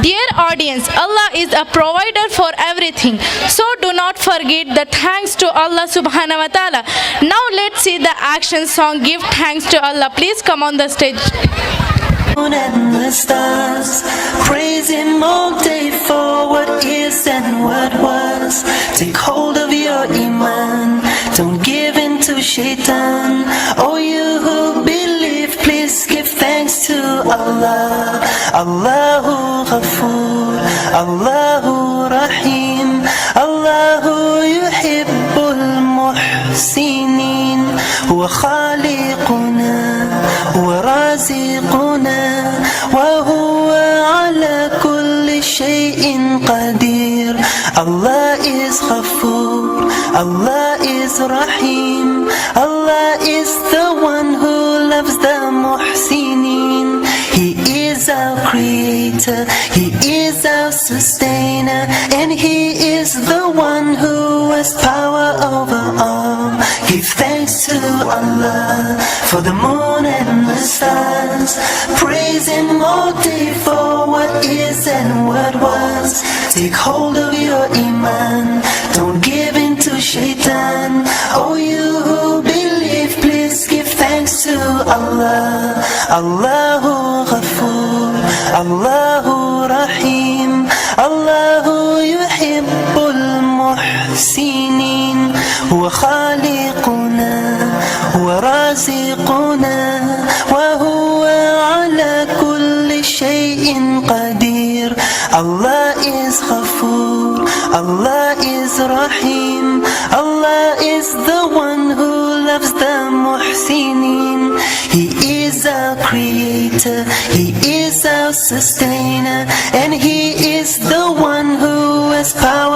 Dear audience, Allah is a provider for everything. So do not forget the thanks to Allah subhanahu wa ta'ala. Now let's see the action song Give Thanks to Allah. Please come on the stage. And the stars, praise Him all day for what is and what was. Take hold of your iman, don't give in to shaitan. Oh, you who believe, please give thanks to Allah. Allahu Ghafoor, Allahu Rahim, Allahu yuhibbul muhsinin. Huwa khaliquna, huwa raziquna, وهو على كل شيء قدير. Allah is Ghafoor, Allah is Rahim, Allah is the one who loves the Muhsinin. He is our creator, He is our sustainer, and He is the one who has power over all. Give thanks to Allah for the moon and the stars. Praise Him all day for what is and what was. Take hold of your iman, don't give in to shaitan. Oh, you who believe, please give thanks to Allah. Allahu Ghafoor, Allahu Rahim, Allahu yuhibbul muhsinin. Huwa khaliquna, huwa raziquna, wa huwa ala kulli shay'in qadir. Allah is Ghafoor, Allah is Rahim, Allah is the one who loves the Muhsinin. He is our creator, He is our sustainer, and He is the one who has power